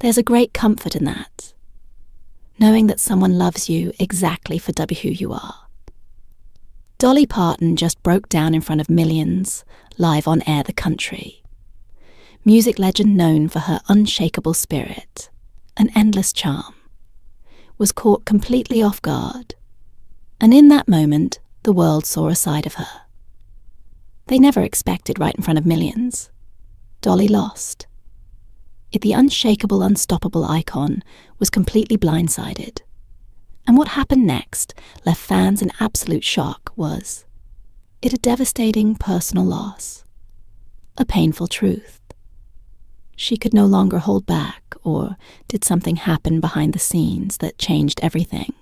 There's a great comfort in that, knowing that someone loves you exactly for who you are. Dolly Parton just broke down in front of millions, live on Air the Country. Music legend known for her unshakable spirit, an endless charm, was caught completely off guard, and in that moment, the world saw a side of her. They never expected right in front of millions. Dolly lost. Yet the unshakable, unstoppable icon was completely blindsided. And what happened next left fans in absolute shock was it a devastating personal loss, a painful truth. She could no longer hold back, or did something happen behind the scenes that changed everything?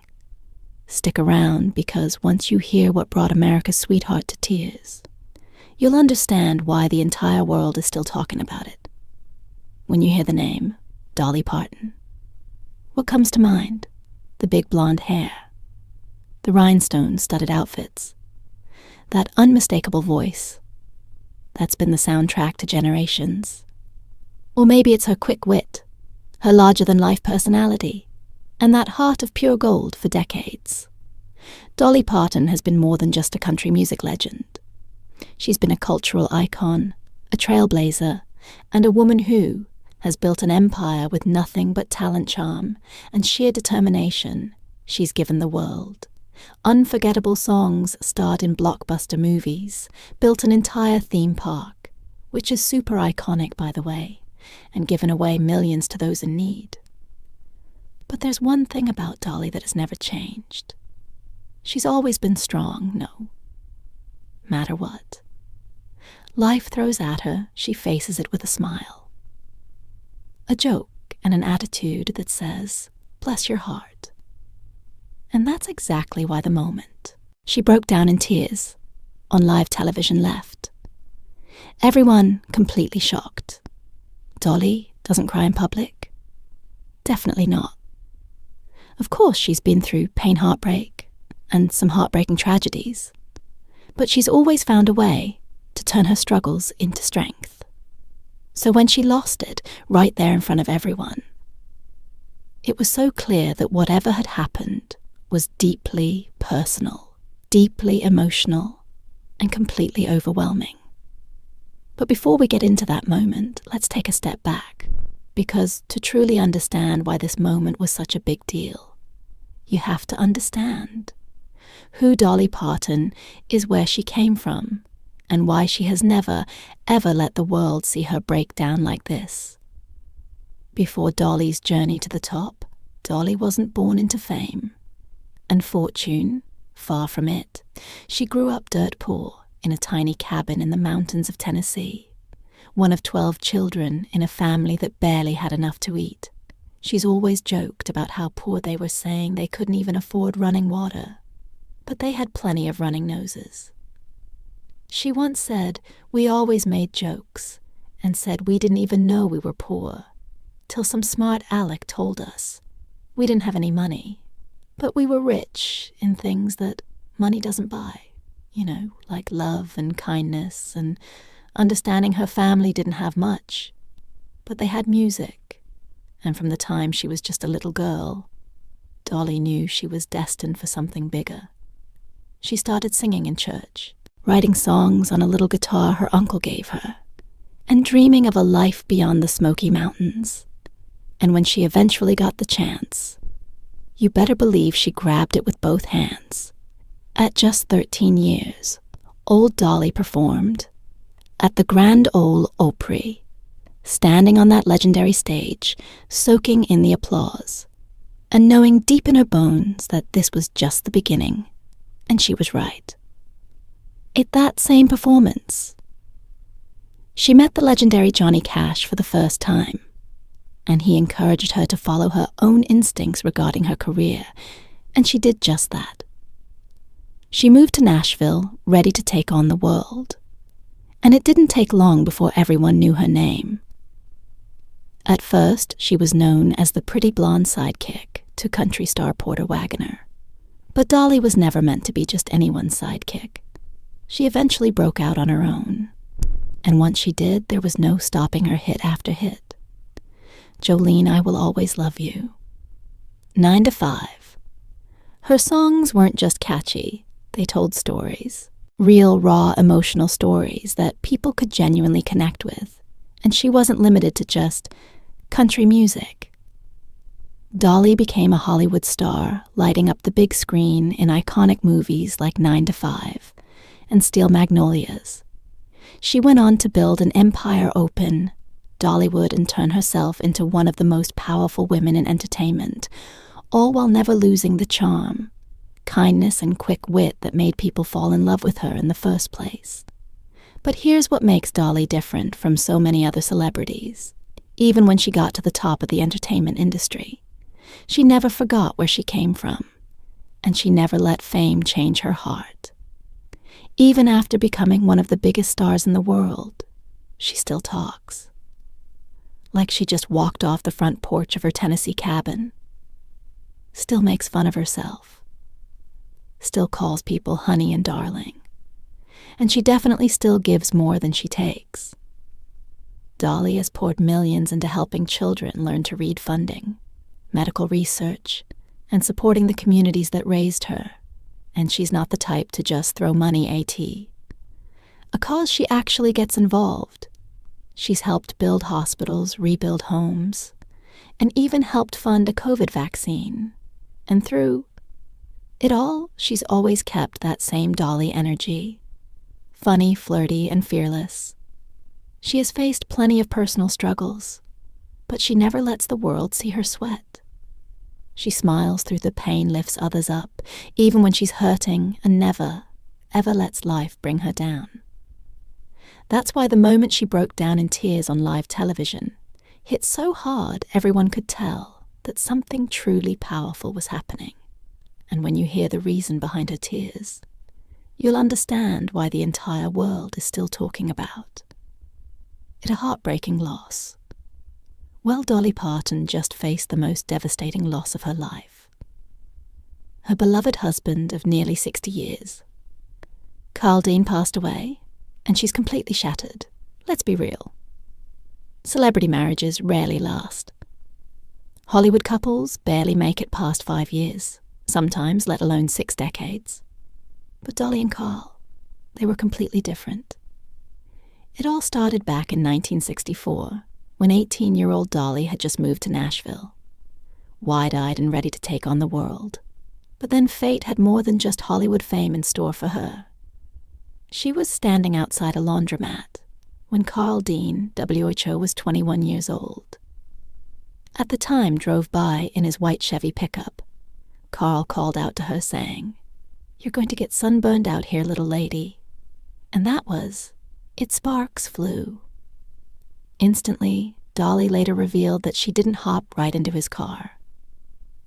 Stick around, because once you hear what brought America's sweetheart to tears, you'll understand why the entire world is still talking about it. When you hear the name, Dolly Parton, what comes to mind? The big blonde hair, the rhinestone-studded outfits, that unmistakable voice that's been the soundtrack to generations. Or maybe it's her quick wit, her larger-than-life personality, and that heart of pure gold for decades. Dolly Parton has been more than just a country music legend. She's been a cultural icon, a trailblazer, and a woman who has built an empire with nothing but talent, charm, and sheer determination she's given the world. Unforgettable songs starred in blockbuster movies, built an entire theme park, which is super iconic, by the way, and given away millions to those in need. But there's one thing about Dolly that has never changed. She's always been strong, no matter what. Life throws at her, she faces it with a smile. A joke and an attitude that says, bless your heart. And that's exactly why the moment she broke down in tears on live television left. Everyone completely shocked. Dolly doesn't cry in public? Definitely not. Of course she's been through pain, heartbreak, and some heartbreaking tragedies. But she's always found a way to turn her struggles into strength. So when she lost it, right there in front of everyone, it was so clear that whatever had happened was deeply personal, deeply emotional, and completely overwhelming. But before we get into that moment, let's take a step back, because to truly understand why this moment was such a big deal, you have to understand who Dolly Parton is, where she came from, and why she has never, ever let the world see her break down like this. Before Dolly's journey to the top, Dolly wasn't born into fame and fortune, far from it. She grew up dirt poor in a tiny cabin in the mountains of Tennessee, one of 12 children in a family that barely had enough to eat. She's always joked about how poor they were, saying they couldn't even afford running water, but they had plenty of running noses. She once said, we always made jokes, and said we didn't even know we were poor, till some smart aleck told us. We didn't have any money, but we were rich in things that money doesn't buy, like love and kindness, and understanding her family didn't have much, but they had music, and from the time she was just a little girl, Dolly knew she was destined for something bigger. She started singing in church, writing songs on a little guitar her uncle gave her, and dreaming of a life beyond the Smoky Mountains. And when she eventually got the chance, you better believe she grabbed it with both hands. At just 13 years, old Dolly performed at the Grand Ole Opry, standing on that legendary stage, soaking in the applause, and knowing deep in her bones that this was just the beginning, and she was right. At that same performance, she met the legendary Johnny Cash for the first time, and he encouraged her to follow her own instincts regarding her career, and she did just that. She moved to Nashville, ready to take on the world, and it didn't take long before everyone knew her name. At first, she was known as the pretty blonde sidekick to country star Porter Wagoner, but Dolly was never meant to be just anyone's sidekick. She eventually broke out on her own, and once she did, there was no stopping her hit after hit. Jolene, I Will Always Love You, 9 to 5. Her songs weren't just catchy, they told stories. Real, raw, emotional stories that people could genuinely connect with. And she wasn't limited to just country music. Dolly became a Hollywood star, lighting up the big screen in iconic movies like 9 to 5 and Steel Magnolias. She went on to build an empire open Dollywood and turn herself into one of the most powerful women in entertainment, all while never losing the charm, kindness, and quick wit that made people fall in love with her in the first place. But here's what makes Dolly different from so many other celebrities. Even when she got to the top of the entertainment industry, she never forgot where she came from, and she never let fame change her heart. Even after becoming one of the biggest stars in the world, she still talks. Like she just walked off the front porch of her Tennessee cabin. Still makes fun of herself. Still calls people honey and darling. And she definitely still gives more than she takes. Dolly has poured millions into helping children learn to read, funding, medical research, and supporting the communities that raised her. And she's not the type to just throw money at a cause she actually gets involved. She's helped build hospitals, rebuild homes, and even helped fund a COVID vaccine. And through it all, she's always kept that same Dolly energy. Funny, flirty, and fearless. She has faced plenty of personal struggles, but she never lets the world see her sweat. She smiles through the pain, lifts others up, even when she's hurting, and never, ever lets life bring her down. That's why the moment she broke down in tears on live television hit so hard everyone could tell that something truly powerful was happening. And when you hear the reason behind her tears, you'll understand why the entire world is still talking about it. A heartbreaking loss. Well, Dolly Parton just faced the most devastating loss of her life. Her beloved husband of nearly 60 years. Carl Dean passed away, and she's completely shattered. Let's be real. Celebrity marriages rarely last. Hollywood couples barely make it past 5 years, sometimes let alone 6 decades. But Dolly and Carl, they were completely different. It all started back in 1964, when 18-year-old Dolly had just moved to Nashville, wide-eyed and ready to take on the world. But then fate had more than just Hollywood fame in store for her. She was standing outside a laundromat when Carl Dean, WHO, was 21 years old. At the time, drove by in his white Chevy pickup. Carl called out to her saying, "You're going to get sunburned out here, little lady." And that was, it sparks flew. Instantly, Dolly later revealed that she didn't hop right into his car,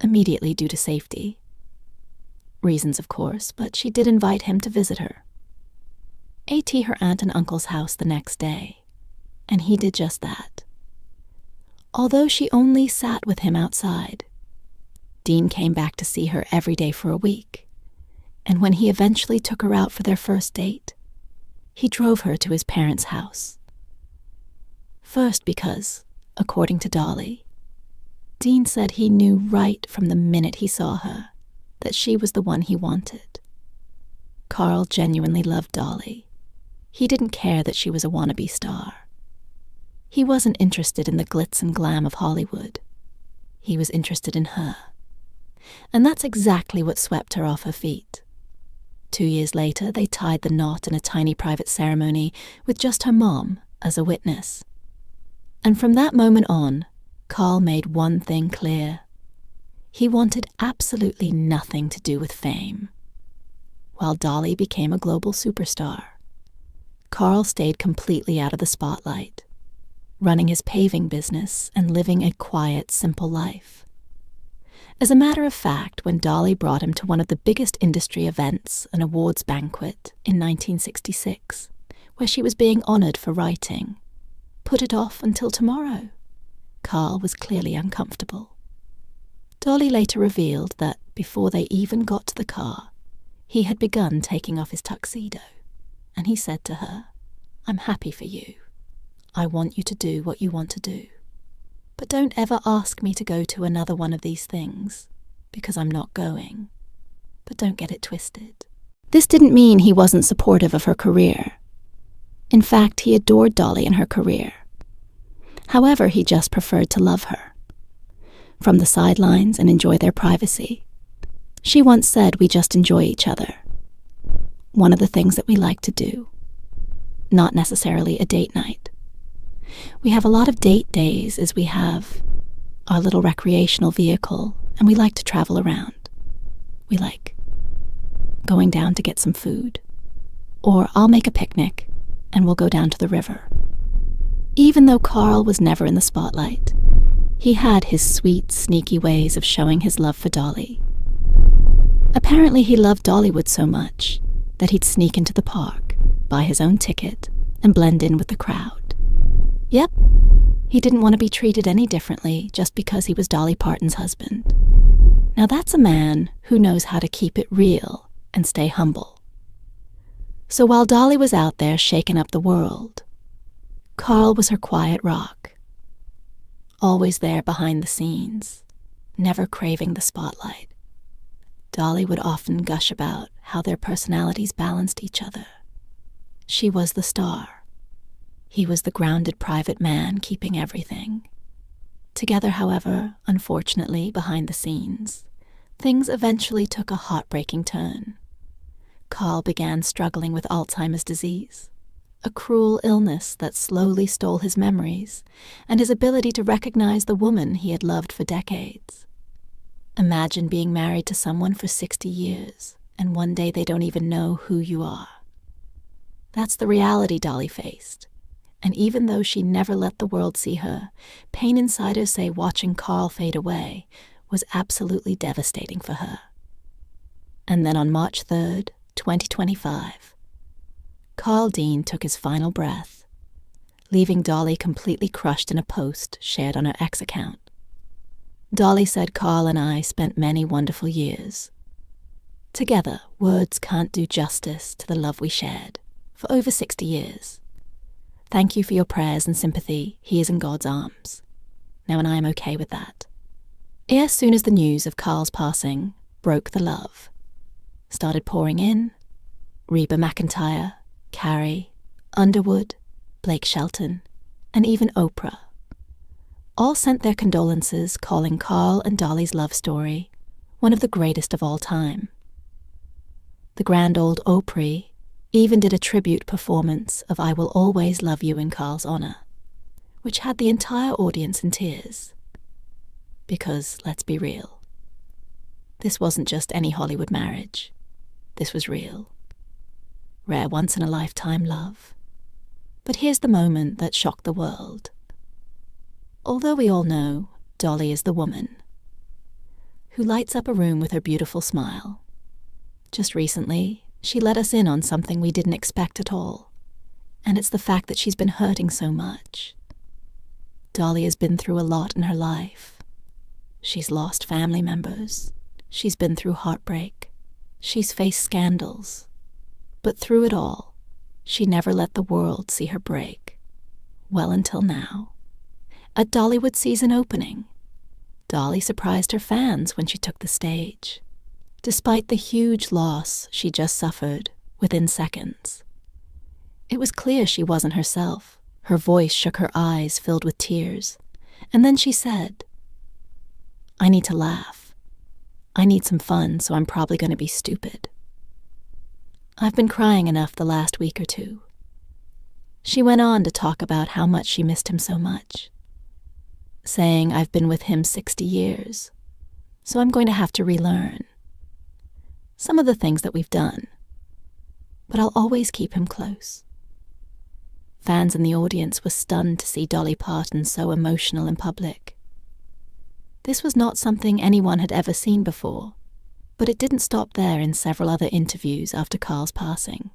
immediately due to safety. Reasons, of course, but she did invite him to visit her. Her aunt and uncle's house the next day, and he did just that. Although she only sat with him outside, Dean came back to see her every day for a week, and when he eventually took her out for their first date, he drove her to his parents' house. First because, according to Dolly, Dean said he knew right from the minute he saw her that she was the one he wanted. Carl genuinely loved Dolly. He didn't care that she was a wannabe star. He wasn't interested in the glitz and glam of Hollywood. He was interested in her. And that's exactly what swept her off her feet. 2 years later, they tied the knot in a tiny private ceremony with just her mom as a witness. And from that moment on, Carl made one thing clear. He wanted absolutely nothing to do with fame. While Dolly became a global superstar, Carl stayed completely out of the spotlight, running his paving business and living a quiet, simple life. As a matter of fact, when Dolly brought him to one of the biggest industry events, an awards banquet, in 1966, where she was being honored for writing, "Put it off until tomorrow," Carl was clearly uncomfortable. Dolly later revealed that before they even got to the car, he had begun taking off his tuxedo, and he said to her, "I'm happy for you. I want you to do what you want to do." But don't ever ask me to go to another one of these things, because I'm not going. But don't get it twisted. This didn't mean he wasn't supportive of her career. In fact, he adored Dolly and her career. However, he just preferred to love her. From the sidelines and enjoy their privacy. She once said we just enjoy each other. One of the things that we like to do. Not necessarily a date night. We have a lot of date days as we have our little recreational vehicle, and we like to travel around. We like going down to get some food. Or I'll make a picnic, and we'll go down to the river. Even though Carl was never in the spotlight, he had his sweet, sneaky ways of showing his love for Dolly. Apparently he loved Dollywood so much that he'd sneak into the park, buy his own ticket, and blend in with the crowd. Yep, he didn't want to be treated any differently just because he was Dolly Parton's husband. Now that's a man who knows how to keep it real and stay humble. So while Dolly was out there shaking up the world, Carl was her quiet rock. Always there behind the scenes, never craving the spotlight. Dolly would often gush about how their personalities balanced each other. She was the star. He was the grounded private man keeping everything. Together, however, unfortunately, behind the scenes, things eventually took a heartbreaking turn. Carl began struggling with Alzheimer's disease, a cruel illness that slowly stole his memories and his ability to recognize the woman he had loved for decades. Imagine being married to someone for 60 years, and one day they don't even know who you are. That's the reality Dolly faced. And even though she never let the world see her, pain insiders say watching Carl fade away was absolutely devastating for her. And then on March 3rd, 2025, Carl Dean took his final breath, leaving Dolly completely crushed in a post shared on her ex account. Dolly said Carl and I spent many wonderful years. Together, words can't do justice to the love we shared for over 60 years. Thank you for your prayers and sympathy. He is in God's arms. Now, and I am okay with that. As soon as the news of Carl's passing broke, the love started pouring in. Reba McEntire, Carrie, Underwood, Blake Shelton, and even Oprah all sent their condolences, calling Carl and Dolly's love story one of the greatest of all time. The grand old Opry even did a tribute performance of I Will Always Love You in Carl's honor, which had the entire audience in tears. Because, let's be real, this wasn't just any Hollywood marriage. This was real. Rare once-in-a-lifetime love. But here's the moment that shocked the world. Although we all know Dolly is the woman who lights up a room with her beautiful smile, just recently, she let us in on something we didn't expect at all, and it's the fact that she's been hurting so much. Dolly has been through a lot in her life. She's lost family members. She's been through heartbreak. She's faced scandals. But through it all, she never let the world see her break. Well, until now. At Dollywood season opening, Dolly surprised her fans when she took the stage. Despite the huge loss she just suffered within seconds. It was clear she wasn't herself. Her voice shook, her eyes filled with tears. And then she said, I need to laugh. I need some fun, so I'm probably going to be stupid. I've been crying enough the last week or two. She went on to talk about how much she missed him so much, saying I've been with him 60 years, so I'm going to have to relearn some of the things that we've done, but I'll always keep him close. Fans in the audience were stunned to see Dolly Parton so emotional in public. This was not something anyone had ever seen before, but it didn't stop there in several other interviews after Carl's passing.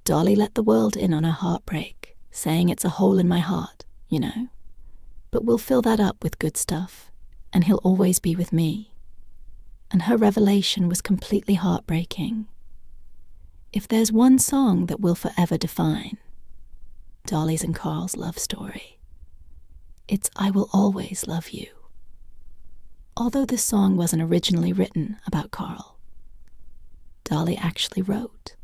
Dolly let the world in on her heartbreak, saying it's a hole in my heart, but we'll fill that up with good stuff, and he'll always be with me. And her revelation was completely heartbreaking. If there's one song that will forever define Dolly's and Carl's love story, It's I Will Always Love You. Although this song wasn't originally written about Carl, Dolly actually wrote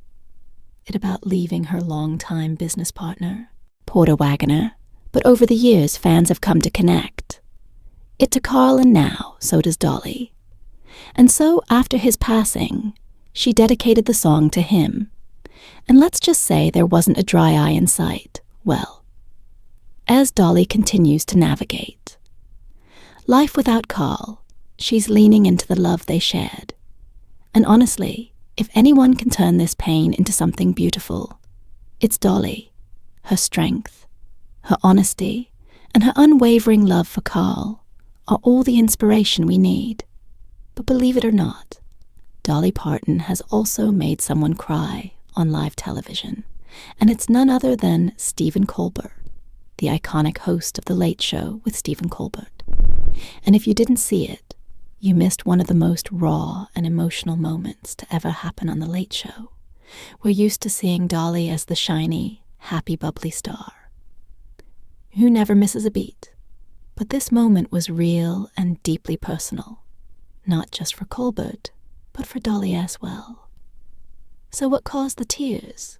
it about leaving her longtime business partner, Porter Wagoner, but over the years fans have come to connect it to Carl, and now so does Dolly. And so after his passing, she dedicated the song to him. And let's just say there wasn't a dry eye in sight. Well, as Dolly continues to navigate life without Carl, she's leaning into the love they shared. And honestly, if anyone can turn this pain into something beautiful, it's Dolly. Her strength, her honesty, and her unwavering love for Carl are all the inspiration we need. But believe it or not, Dolly Parton has also made someone cry on live television, and it's none other than Stephen Colbert, the iconic host of The Late Show with Stephen Colbert. And if you didn't see it, you missed one of the most raw and emotional moments to ever happen on The Late Show. We're used to seeing Dolly as the shiny, happy, bubbly star who never misses a beat. But this moment was real and deeply personal, not just for Colbert, but for Dolly as well. So what caused the tears?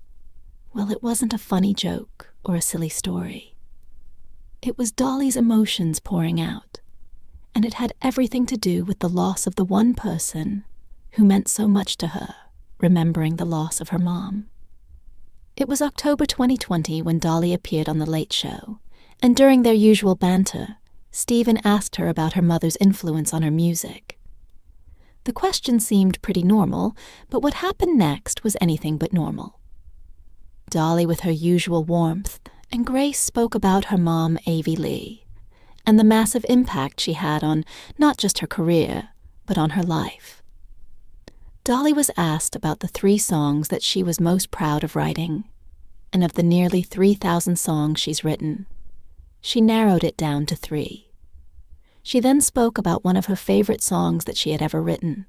Well, it wasn't a funny joke or a silly story. It was Dolly's emotions pouring out, and it had everything to do with the loss of the one person who meant so much to her, remembering the loss of her mom. It was October 2020 when Dolly appeared on The Late Show, and during their usual banter, Stephen asked her about her mother's influence on her music. The question seemed pretty normal, but what happened next was anything but normal. Dolly, with her usual warmth and grace, spoke about her mom, Avie Lee, and the massive impact she had on not just her career, but on her life. Dolly was asked about the 3 songs that she was most proud of writing, and of the nearly 3,000 songs she's written, she narrowed it down to 3. She then spoke about one of her favorite songs that she had ever written,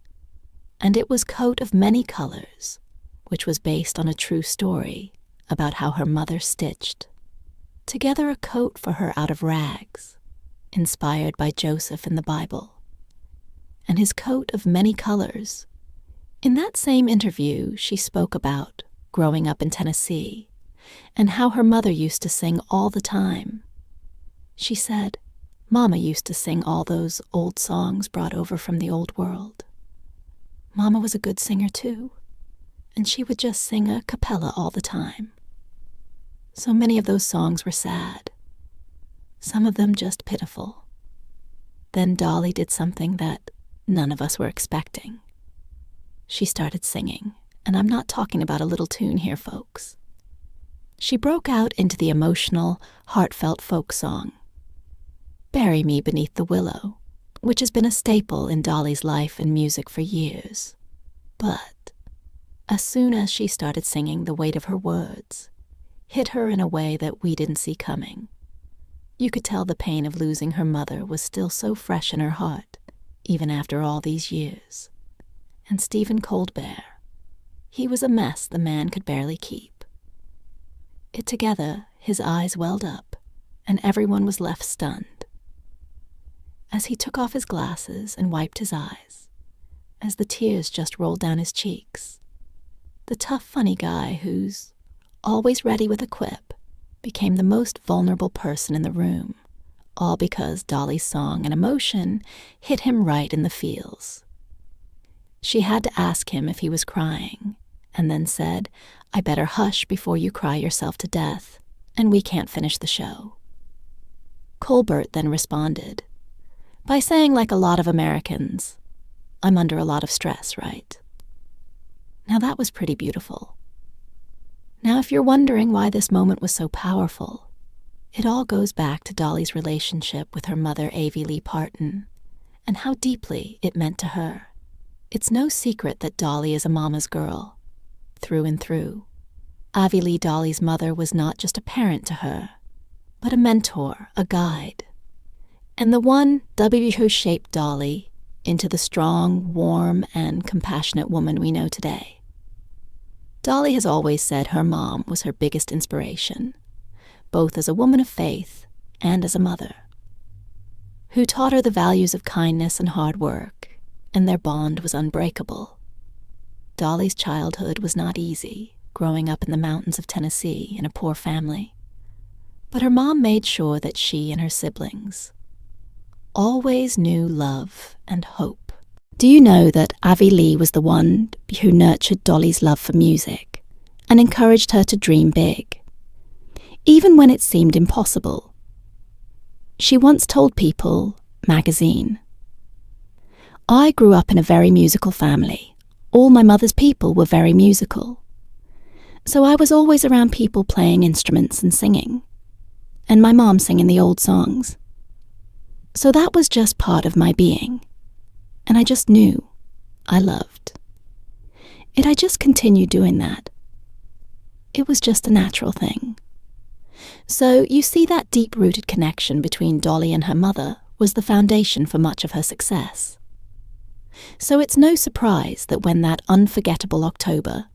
and it was Coat of Many Colors, which was based on a true story about how her mother stitched together a coat for her out of rags, inspired by Joseph in the Bible, and his coat of many colors. In that same interview, she spoke about growing up in Tennessee and how her mother used to sing all the time. She said, Mama used to sing all those old songs brought over from the old world. Mama was a good singer too, and she would just sing a cappella all the time. So many of those songs were sad, some of them just pitiful. Then Dolly did something that none of us were expecting. She started singing, and I'm not talking about a little tune here, folks. She broke out into the emotional, heartfelt folk song, Bury Me Beneath the Willow, which has been a staple in Dolly's life and music for years. But as soon as she started singing, the weight of her words hit her in a way that we didn't see coming. You could tell the pain of losing her mother was still so fresh in her heart, even after all these years. And Stephen Colbert, he was a mess the man could barely keep. Together, his eyes welled up, and everyone was left stunned. As he took off his glasses and wiped his eyes, as the tears just rolled down his cheeks, the tough, funny guy who's always ready with a quip became the most vulnerable person in the room, all because Dolly's song and emotion hit him right in the feels. She had to ask him if he was crying, and then said, I better hush before you cry yourself to death, and we can't finish the show. Colbert then responded by saying, like a lot of Americans, I'm under a lot of stress, right? Now that was pretty beautiful. Now if you're wondering why this moment was so powerful, it all goes back to Dolly's relationship with her mother, Avie Lee Parton, and how deeply it meant to her. It's no secret that Dolly is a mama's girl, through and through. Avie Lee, Dolly's mother, was not just a parent to her, but a mentor, a guide, and the one who shaped Dolly into the strong, warm, and compassionate woman we know today. Dolly has always said her mom was her biggest inspiration, both as a woman of faith and as a mother. who taught her the values of kindness and hard work, and their bond was unbreakable. Dolly's childhood was not easy, growing up in the mountains of Tennessee in a poor family. But her mom made sure that she and her siblings always knew love and hope. Do you know that Avi Lee was the one who nurtured Dolly's love for music and encouraged her to dream big, even when it seemed impossible? She once told People magazine, "I grew up in a very musical family. All my mother's people were very musical. So I was always around people playing instruments and singing, and my mom singing the old songs. So that was just part of my being, and I just knew I loved. And I just continued doing that. It was just a natural thing." So you see, that deep-rooted connection between Dolly and her mother was the foundation for much of her success. So it's no surprise that when that unforgettable October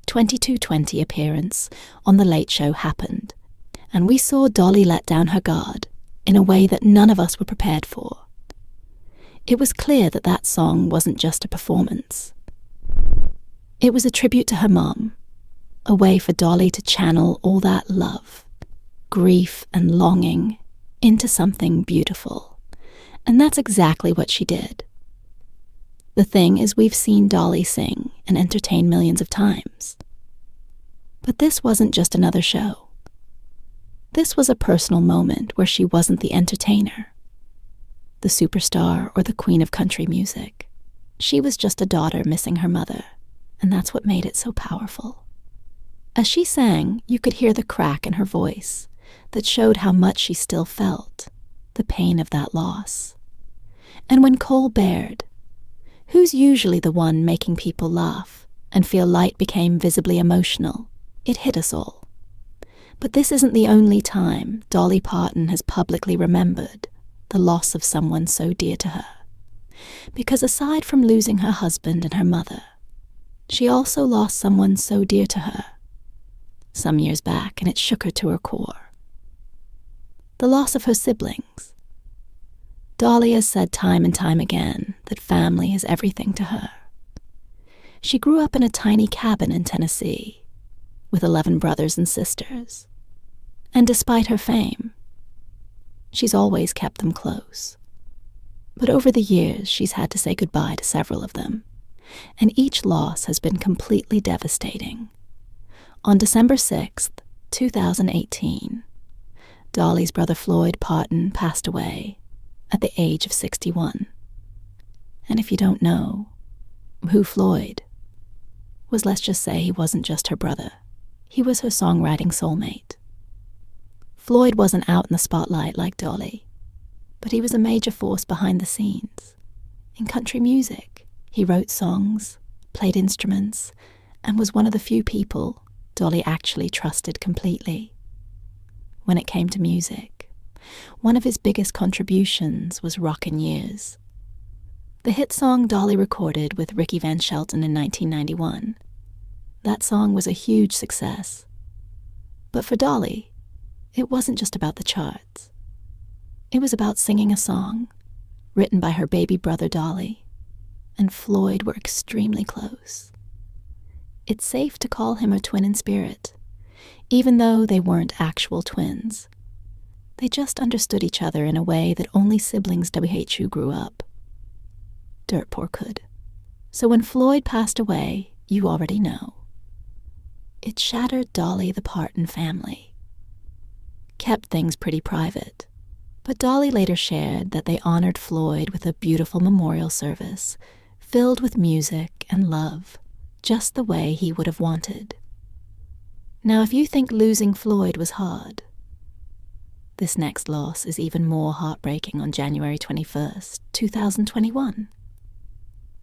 22/20 appearance on The Late Show happened, and we saw Dolly let down her guard in a way that none of us were prepared for, it was clear that that song wasn't just a performance. It was a tribute to her mom, a way for Dolly to channel all that love, grief, and longing into something beautiful. And that's exactly what she did. The thing is, we've seen Dolly sing and entertain millions of times. But this wasn't just another show. This was a personal moment where she wasn't the entertainer, the superstar, or the queen of country music. She was just a daughter missing her mother, and that's what made it so powerful. As she sang, you could hear the crack in her voice that showed how much she still felt the pain of that loss. And when Cole bared, who's usually the one making people laugh and feel light, became visibly emotional, it hit us all. But this isn't the only time Dolly Parton has publicly remembered the loss of someone so dear to her. Because aside from losing her husband and her mother, she also lost someone so dear to her some years back, and it shook her to her core. The loss of her siblings. Dolly has said time and time again that family is everything to her. She grew up in a tiny cabin in Tennessee with 11 brothers and sisters, and despite her fame, she's always kept them close. But over the years, she's had to say goodbye to several of them, and each loss has been completely devastating. On December 6th, 2018, Dolly's brother Floyd Parton passed away at the age of 61. And if you don't know who Floyd was, let's just say he wasn't just her brother. He was her songwriting soulmate. Floyd wasn't out in the spotlight like Dolly, but he was a major force behind the scenes. In country music, he wrote songs, played instruments, and was one of the few people Dolly actually trusted completely. When it came to music, one of his biggest contributions was Rockin' Years, the hit song Dolly recorded with Ricky Van Shelton in 1991. That song was a huge success. But for Dolly, it wasn't just about the charts. It was about singing a song written by her baby brother Dolly, and Floyd were extremely close. It's safe to call him her twin in spirit, even though they weren't actual twins. They just understood each other in a way that only siblings WHU grew up. Dirt poor could. So when Floyd passed away, you already know. It shattered Dolly the Parton family. Kept things pretty private, but Dolly later shared that they honored Floyd with a beautiful memorial service filled with music and love, just the way he would have wanted. Now, if you think losing Floyd was hard, this next loss is even more heartbreaking. On January 21st, 2021,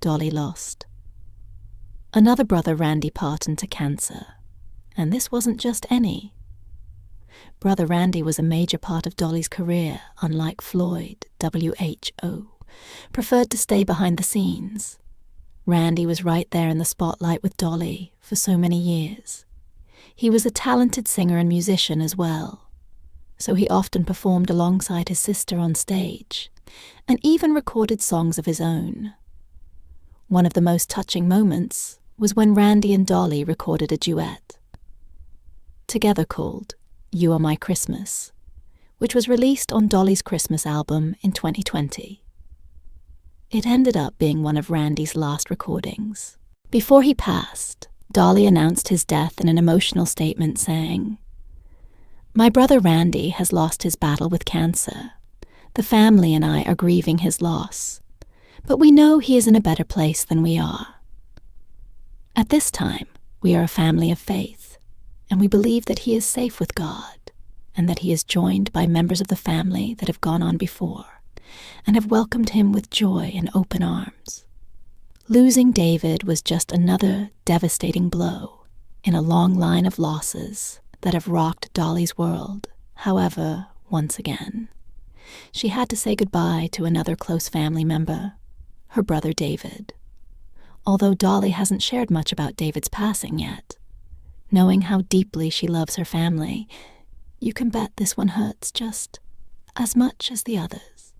Dolly lost another brother, Randy Parton, to cancer. And this wasn't just any. Brother Randy was a major part of Dolly's career, unlike Floyd, WHO, preferred to stay behind the scenes. Randy was right there in the spotlight with Dolly for so many years. He was a talented singer and musician as well, so he often performed alongside his sister on stage, and even recorded songs of his own. One of the most touching moments was when Randy and Dolly recorded a duet, together called You Are My Christmas, which was released on Dolly's Christmas album in 2020. It ended up being one of Randy's last recordings. Before he passed, Dolly announced his death in an emotional statement saying, "My brother Randy has lost his battle with cancer. The family and I are grieving his loss, but we know he is in a better place than we are. At this time, we are a family of faith, and we believe that he is safe with God, and that he is joined by members of the family that have gone on before, and have welcomed him with joy and open arms. Losing David was just another devastating blow in a long line of losses that have rocked Dolly's world. However, once again, she had to say goodbye to another close family member, her brother David. Although Dolly hasn't shared much about David's passing yet, knowing how deeply she loves her family, you can bet this one hurts just as much as the others.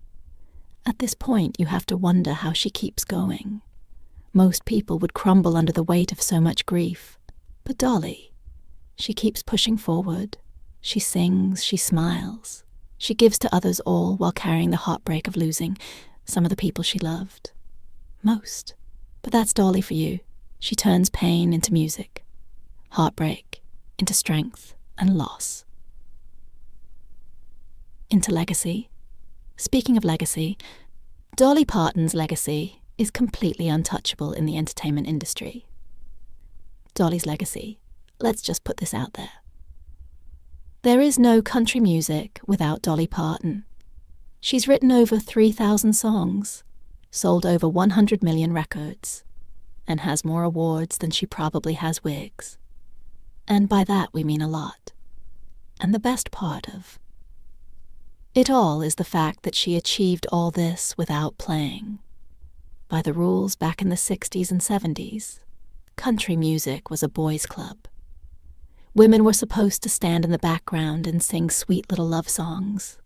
At this point, you have to wonder how she keeps going. Most people would crumble under the weight of so much grief, but Dolly, she keeps pushing forward. She sings, she smiles. She gives to others all while carrying the heartbreak of losing some of the people she loved most. But that's Dolly for you. She turns pain into music, heartbreak into strength and loss, into legacy. Speaking of legacy, Dolly Parton's legacy is completely untouchable in the entertainment industry. Dolly's legacy, let's just put this out there. There is no country music without Dolly Parton. She's written over 3,000 songs, sold over 100 million records, and has more awards than she probably has wigs. And by that we mean a lot. And the best part of it all is the fact that she achieved all this without playing. By the rules back in the 60s and 70s, country music was a boys' club. Women were supposed to stand in the background and sing sweet little love songs.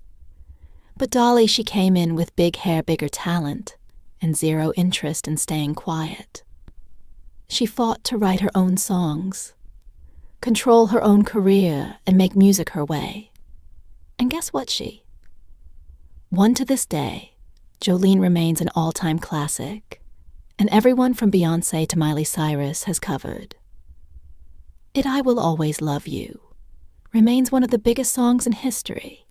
But Dolly, she came in with big hair, bigger talent, and zero interest in staying quiet. She fought to write her own songs, control her own career, and make music her way. And guess what she? One to this day, Jolene remains an all-time classic, and everyone from Beyoncé to Miley Cyrus has covered. It I Will Always Love You remains one of the biggest songs in history,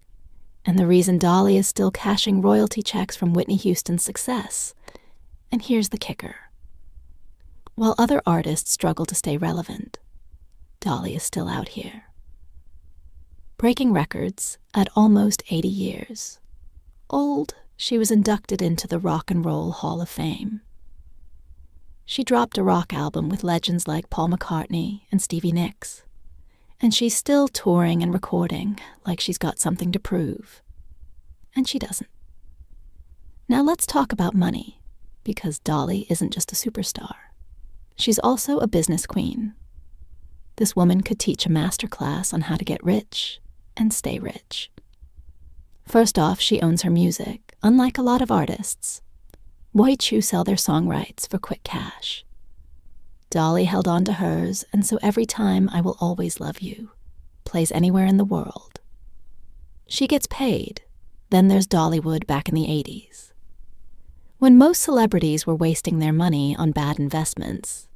and the reason Dolly is still cashing royalty checks from Whitney Houston's success. And here's the kicker. While other artists struggle to stay relevant, Dolly is still out here, breaking records at almost 80 years. Old, she was inducted into the Rock and Roll Hall of Fame. She dropped a rock album with legends like Paul McCartney and Stevie Nicks, and she's still touring and recording like she's got something to prove. And she doesn't. Now let's talk about money, because Dolly isn't just a superstar. She's also a business queen. This woman could teach a masterclass on how to get rich and stay rich. First off, she owns her music, unlike a lot of artists. White Shoe sell their song rights for quick cash. Dolly held on to hers, and so every time I Will Always Love You plays anywhere in the world. She gets paid. Then there's Dollywood back in the 80s. When most celebrities were wasting their money on bad investments,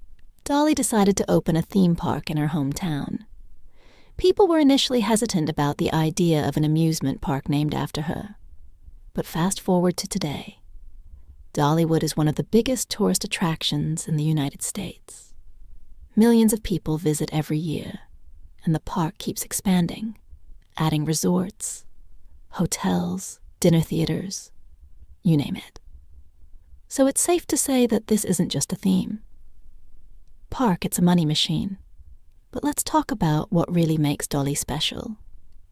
Dolly decided to open a theme park in her hometown. People were initially hesitant about the idea of an amusement park named after her. But fast forward to today. Dollywood is one of the biggest tourist attractions in the United States. Millions of people visit every year, and the park keeps expanding, adding resorts, hotels, dinner theaters, you name it. So it's safe to say that this isn't just a theme. Park, it's a money machine. But let's talk about what really makes Dolly special.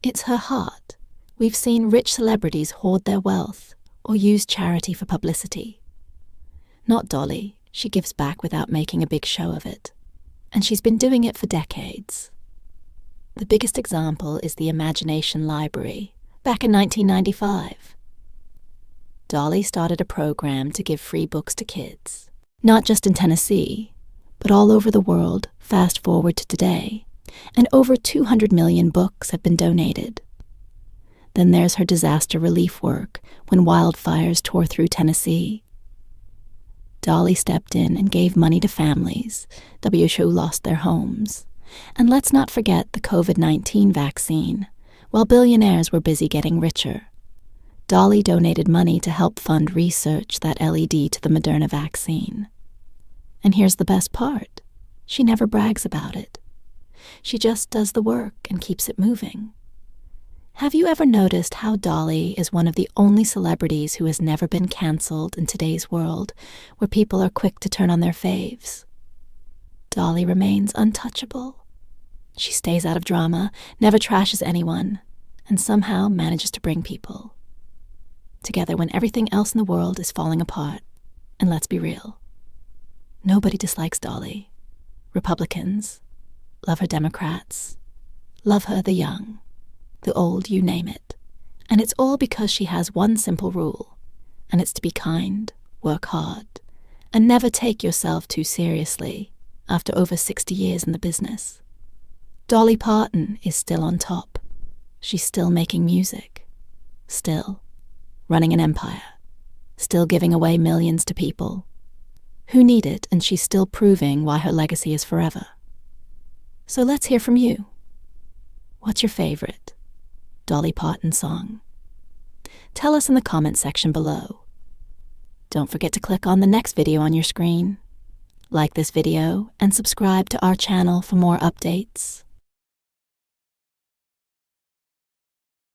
It's her heart. We've seen rich celebrities hoard their wealth or use charity for publicity. Not Dolly. She gives back without making a big show of it. And she's been doing it for decades. The biggest example is the Imagination Library, back in 1995. Dolly started a program to give free books to kids. Not just in Tennessee, but all over the world, fast forward to today, and over 200 million books have been donated. Then there's her disaster relief work when wildfires tore through Tennessee. Dolly stepped in and gave money to families who lost their homes. And let's not forget the COVID-19 vaccine. While billionaires were busy getting richer, Dolly donated money to help fund research that led to the Moderna vaccine. And here's the best part. She never brags about it. She just does the work and keeps it moving. Have you ever noticed how Dolly is one of the only celebrities who has never been cancelled in today's world, where people are quick to turn on their faves? Dolly remains untouchable. She stays out of drama, never trashes anyone, and somehow manages to bring people together when everything else in the world is falling apart. And let's be real, nobody dislikes Dolly. Republicans love her, Democrats love her, the young, the old, you name it. And it's all because she has one simple rule, and it's to be kind, work hard, and never take yourself too seriously after over 60 years in the business. Dolly Parton is still on top. She's still making music, still running an empire, still giving away millions to people who need it, and she's still proving why her legacy is forever. So let's hear from you. What's your favorite Dolly Parton song? Tell us in the comment section below. Don't forget to click on the next video on your screen. Like this video and subscribe to our channel for more updates.